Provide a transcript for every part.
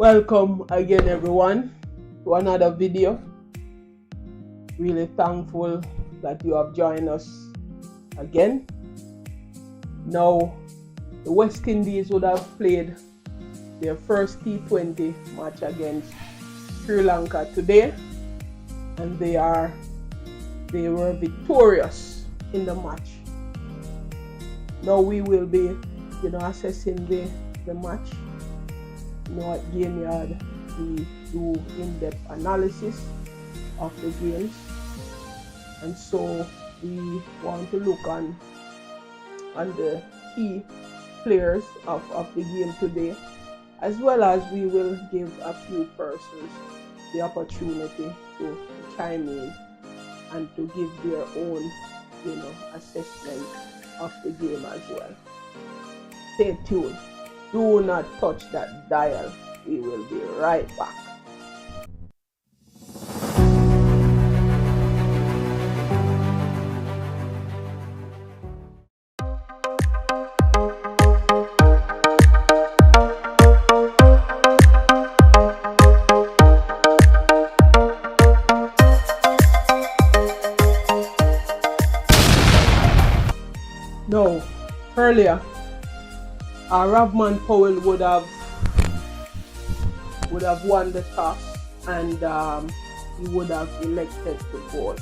Welcome again, everyone, to another video. Really thankful that you have joined us again. Now, the West Indies would have played their first T20 match against Sri Lanka today, and they were victorious in the match. Now we will be, assessing the match. At Game Yard, we do in-depth analysis of the games, and so we want to look on the key players of the game today, as well as we will give a few persons the opportunity to chime in and to give their own assessment of the game as well. Stay tuned. Do not touch that dial. We will be right back. Now, earlier, Ravman Powell would have won the toss, and he would have elected to bowl.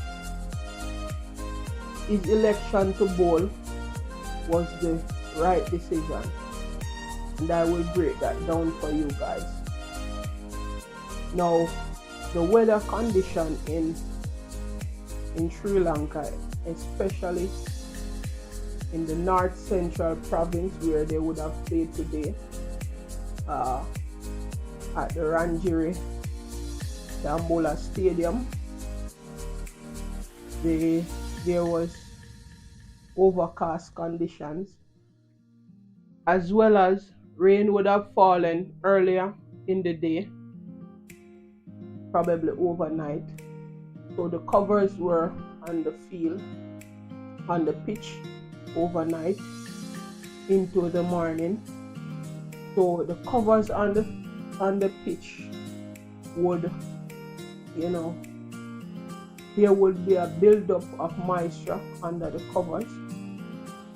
His election to bowl was the right decision, and I will break that down for you guys. Now, the weather condition in Sri Lanka, especially in the north central province where they would have played today, at the Ranjiri Dambola Stadium, there was overcast conditions, as well as rain would have fallen earlier in the day, probably overnight. So the covers were on the field, on the pitch, overnight into the morning. So the covers on the pitch would, there would be a build-up of moisture under the covers.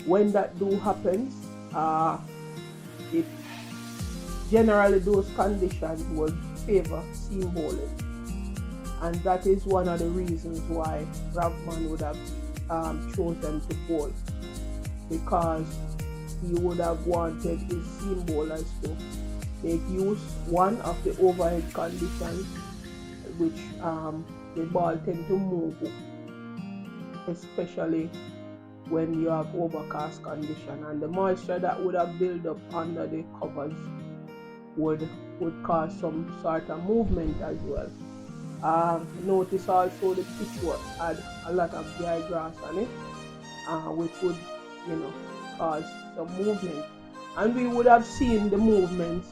When that happens, it generally, those conditions would favor seam bowling, and that is one of the reasons why Ravman would have chosen to bowl, because he would have wanted his seam bowlers to make use, one, of the overhead conditions, which the ball tend to move, especially when you have overcast condition, and the moisture that would have built up under the covers would cause some sort of movement as well. Notice also the pitch had a lot of dry grass on it, which would cause some movement, and we would have seen the movements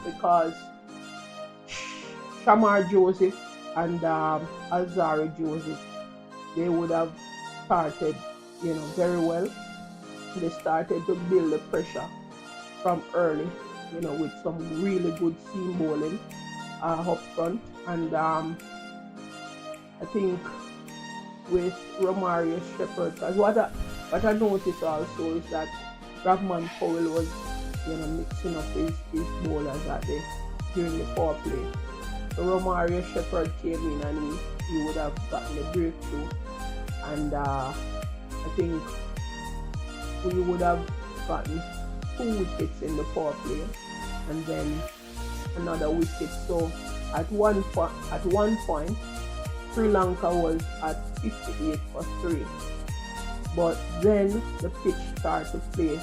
because Shamar Joseph and Alzari Joseph, they would have started very well. They started to build the pressure from early, with some really good seam bowling up front, and I think with Romario Shepherd, because what I noticed also is that Ravman Powell was mixing up his bowlers during the power play. So Romario Shepherd came in and he would have gotten the breakthrough, and I think we would have gotten 2 wickets in the power play and then another wicket. So at one point Sri Lanka was at 58 for 3, but then the pitch started to play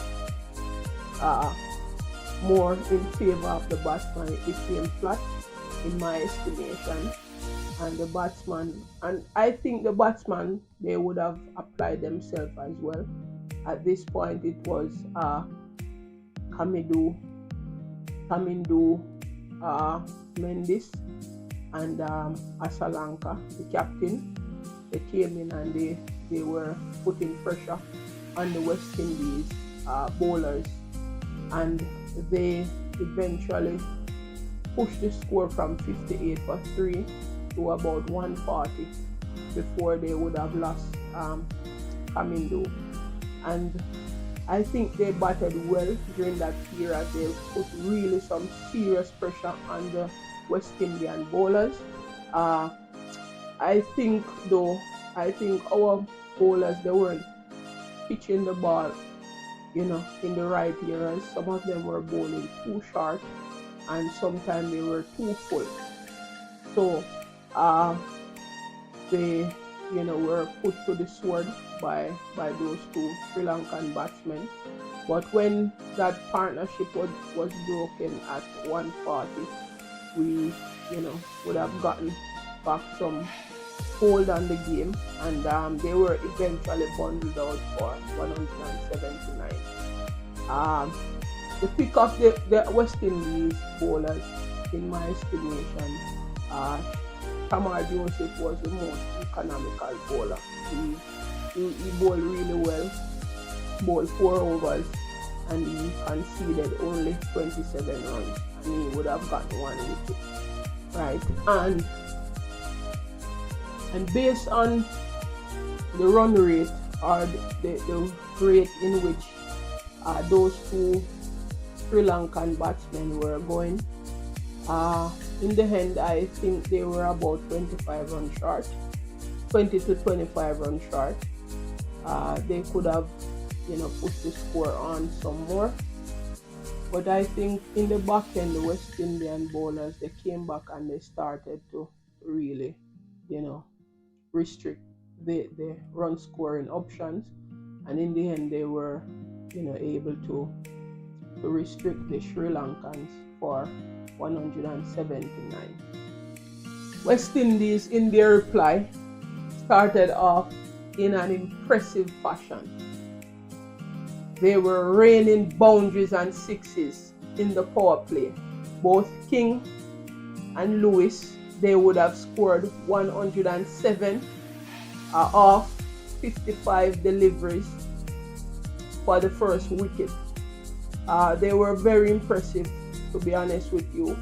more in favor of the batsman. It became flat in my estimation, and the batsman, and I think the batsman, they would have applied themselves as well. At this point it was Kamindu Mendes and Asalanka, the captain. They came in and they were putting pressure on the West Indies bowlers, and they eventually pushed the score from 58 for 3 to about 140 before they would have lost Kamindo. And I think they batted well during that period. They put really some serious pressure on the West Indian bowlers. I think our bowlers, they weren't pitching the ball, in the right areas. Some of them were bowling too short, and sometimes they were too full. So they, were put to the sword by those two Sri Lankan batsmen. But when that partnership was broken at 140, we, would have gotten back some hold on the game, and they were eventually bundled out for 179. The pick of the West Indies bowlers, in my estimation, Shamar was the most economical bowler. He bowled really well, bowled 4 overs, and he conceded only 27 runs, and he would have gotten 1 wicket, right? And based on the run rate, or the rate in which those two Sri Lankan batsmen were going, in the end, I think they were about 25 runs short, 20 to 25 runs short. They could have, pushed the score on some more. But I think in the back end, the West Indian bowlers, they came back and they started to really, restrict the run scoring options. And in the end, they were, able to restrict the Sri Lankans for 179. West Indies, in their reply, started off in an impressive fashion. They were raining boundaries and sixes in the power play. Both King and Lewis, they would have scored 107 off 55 deliveries for the first wicket. They were very impressive, to be honest with you,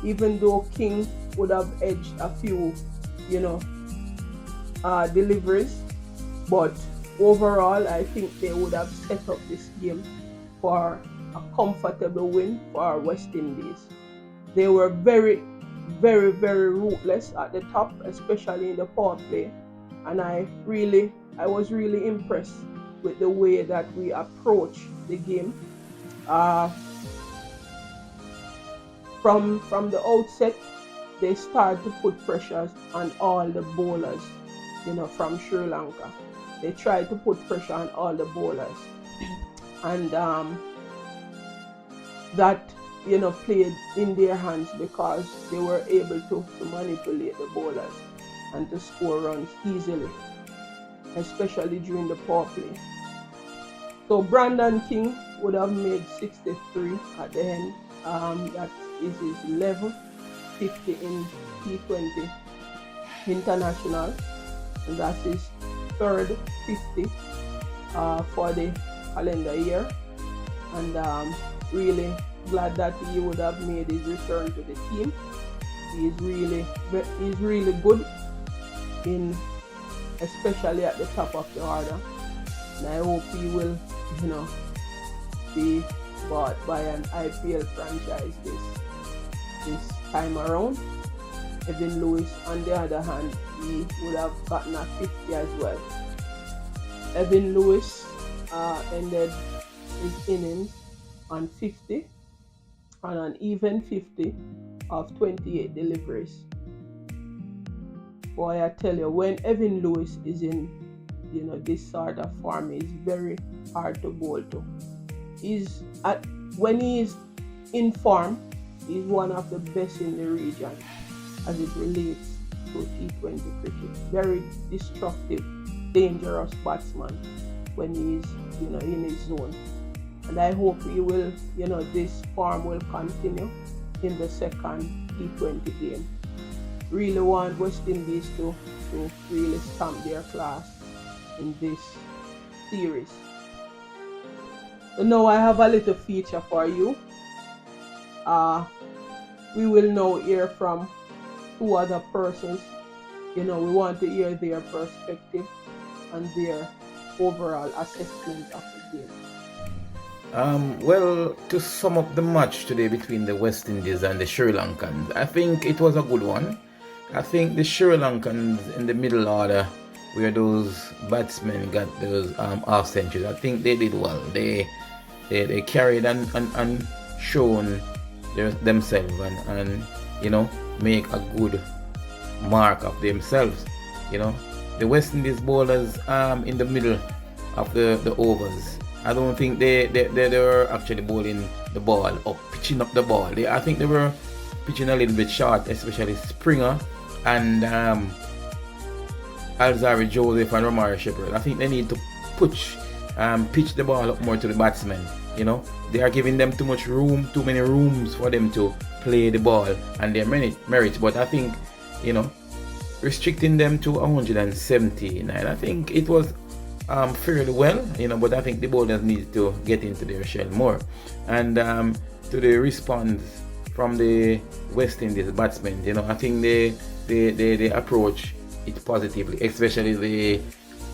even though King would have edged a few, deliveries. But overall, I think they would have set up this game for a comfortable win for West Indies. They were very, very, very ruthless at the top, especially in the power play. And I was really impressed with the way that we approached the game. From the outset, they started to put pressures on all the bowlers, from Sri Lanka. They tried to put pressure on all the bowlers, and that played in their hands because they were able to manipulate the bowlers and to score runs easily, especially during the power play. So Brandon King would have made 63 at the end. That is his 11th 50 in T20 international, and that's his 3rd 50 for the calendar year. And really glad that he would have made his return to the team. He's really good, especially at the top of the order. And I hope he will, be bought by an IPL franchise this time around. Evin Lewis, on the other hand, he would have gotten a 50 as well. Evin Lewis ended his innings on 50, on an even 50 of 28 deliveries. Boy, I tell you, when Evin Lewis is in, this sort of form, is very hard to bowl to. When he is in form, he's one of the best in the region as it relates to T20 cricket. Very destructive, dangerous batsman when he is, in his zone. And I hope he will, this form will continue in the second T20 game. Really want West Indies to really stamp their class in this series. So now I have a little feature for you. we will now hear from two other persons. We want to hear their perspective and their overall assessment of the game. Well, to sum up the match today between the West Indies and the Sri Lankans, I think it was a good one. I think the Sri Lankans in the middle order, where those batsmen got those half centuries, I think they did well. They carried and shown themselves and make a good mark of themselves. The West Indies bowlers in the middle of the overs, I don't think they were actually bowling the ball or pitching up the ball. I think they were pitching a little bit short, especially Springer and Alzari Joseph and Romari Shepherd. I think they need to pitch the ball up more to the batsmen. They are giving them too many rooms for them to play the ball and their merits. But I think, restricting them to 179, I think it was fairly well, but I think the bowlers need to get into their shell more. And to the response from the West Indies batsmen, I think they approach it positively, especially the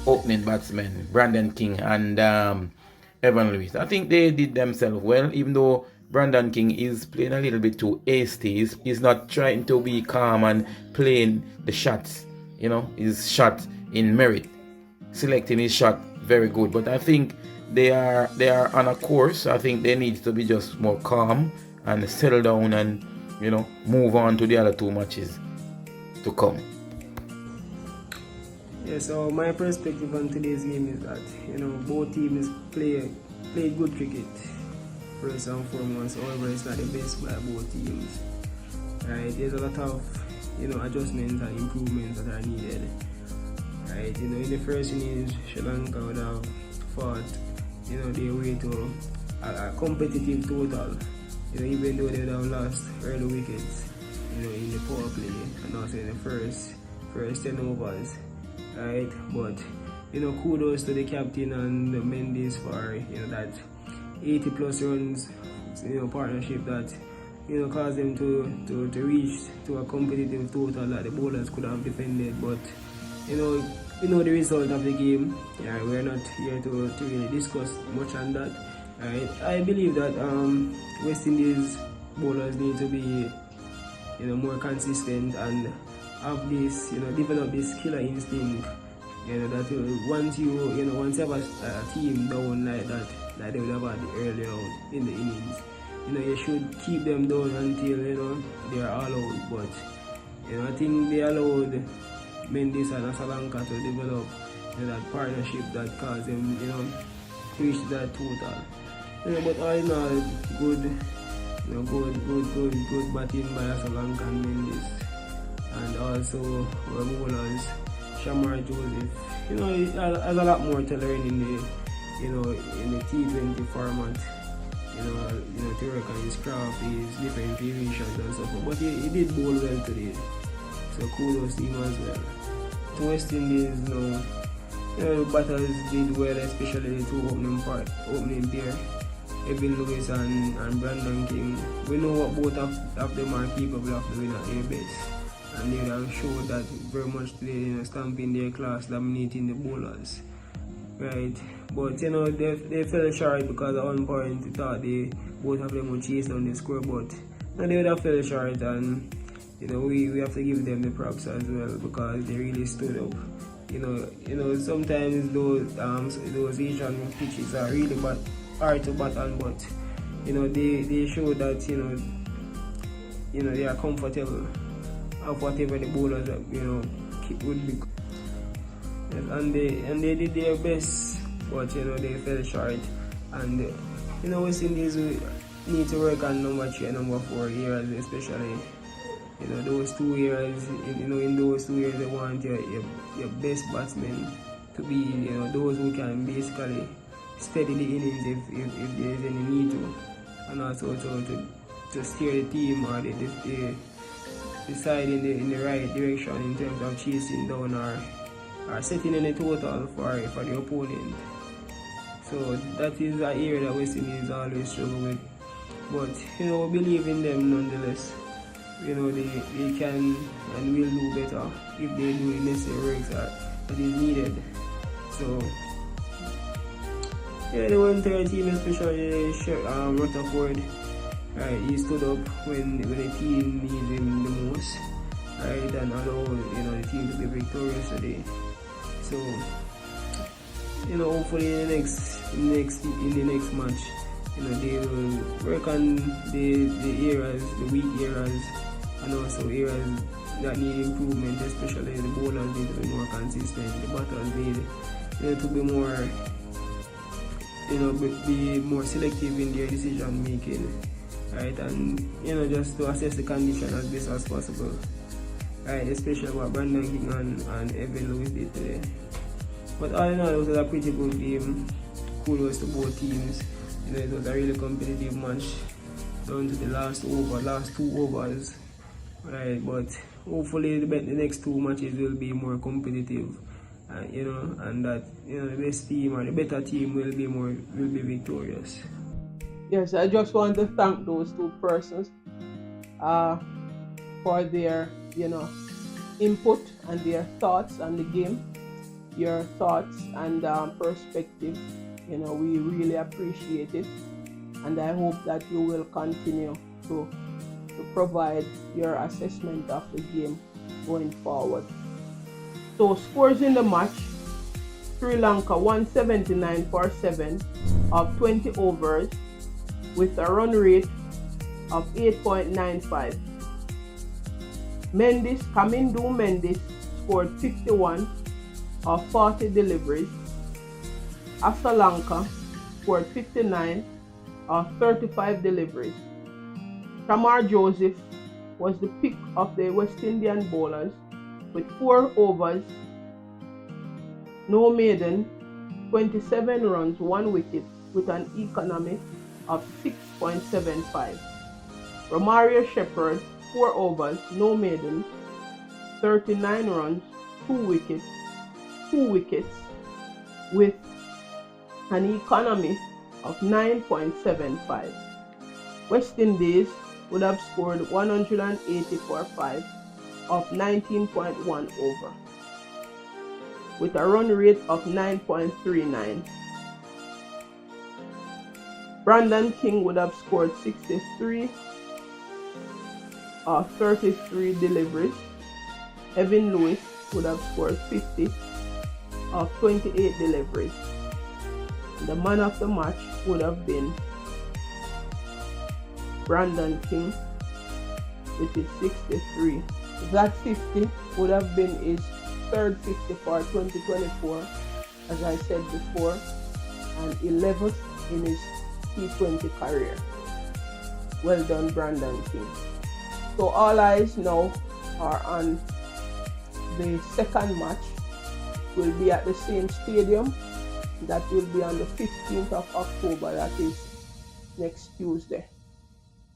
opening batsmen, Brandon King and Evin Lewis. I think they did themselves well, even though Brandon King is playing a little bit too hasty. He's not trying to be calm and playing the shots, his shot in merit. Selecting his shot very good, but I think they are on a course. I think they need to be just more calm and settle down and move on to the other two matches to come. Yeah, so my perspective on today's game is that both teams play good cricket first and foremost. However, it's not the best by both teams. Right? There's a lot of adjustments and improvements that are needed. Right, in the first innings, Sri Lanka would have fought, their way to a competitive total. Even though they would have lost early wickets, in the power play and also in the first 10 overs. Right, but kudos to the captain and the Mendes for that 80 plus runs, partnership that caused them to reach to a competitive total that the bowlers could have defended. But the result of the game. Yeah, we're not here to really discuss much on that. Right. I believe that West Indies bowlers need to be more consistent and have this develop this killer instinct. That once you have a team down like that they would have had earlier on in the innings, you should keep them down until they are all out. But I think they allowed Mendes and Sri Lanka to develop that partnership that caused them reach that total. But all in all, good batting by Sri Lanka and Mendes, and also our bowlers Shamar Joseph. Has a lot more to learn in the T20 format. To work on his craft, his different variations and so forth. But he did bowl well today. So kudos to him as well. To West Indies, the batters did well, especially the two opening pair, Evin Lewis and Brandon King. We know what both of them are capable of doing at their best, and they have showed that very much today, stamping their class, dominating the bowlers. Right, but they fell short because at one point we thought both of them would chase down the score, but they would have fell short, and we have to give them the props as well because they really stood up. Sometimes those Asian pitches are really hard to battle, but they show that they are comfortable of whatever the bowlers would be. And they did their best, but they fell short. And West Indies need to work on number 3 and number 4 areas, especially. Those 2 years, in those 2 years, they want your best batsmen to be, those who can basically steady the innings if there is any need to, and also to steer the team or the side in the right direction in terms of chasing down or setting in a total for the opponent. So that is an area that West Indies always struggle with. But we believe in them nonetheless. they can and will do better if they do the necessary work that is needed. So yeah, the entire team, especially Rutherford, right, he stood up when the team needed him the most, right, and allowed the team to be victorious today. So hopefully in the next match, they will work on the areas, the weak areas, and also areas that need improvement, especially the bowlers need to be more consistent, the batters need to be more be more selective in their decision making, right, and just to assess the condition as best as possible, right, especially what Brandon King and Evin Lewis did today. But all in all, it was a pretty good game. Kudos to both teams. It was a really competitive match down to the last two overs, right, but hopefully the next two matches will be more competitive. And that the best team or the better team will be victorious. Yes, I just want to thank those two persons for their input and their thoughts on the game, your thoughts and perspective. We really appreciate it, and I hope that you will continue to provide your assessment of the game going forward. So scores in the match: Sri Lanka 179 for 7 of 20 overs with a run rate of 8.95. Kamindu Mendis scored 51 of 40 deliveries. Sri scored 59 of 35 deliveries. Shamar Joseph was the pick of the West Indian bowlers with 4 overs, no maiden, 27 runs, 1 wicket with an economy of 6.75. Romario Shepherd, 4 overs, no maiden, 39 runs, 2 wickets with an economy of 9.75. West Indies would have scored 180 for 5 of 19.1 over with a run rate of 9.39. Brandon King would have scored 63 of 33 deliveries. Evin Lewis would have scored 50 of 28 deliveries. The man of the match would have been Brandon King with his 63. That 50 would have been his third 50 for 2024, as I said before, and 11th in his T20 career. Well done, Brandon King. So all eyes now are on the second match. Will be at the same stadium. That will be on the 15th of October, that is next Tuesday.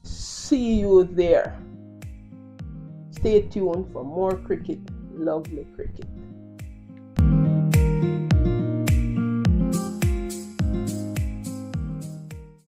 See you there. Stay tuned for more cricket, lovely cricket.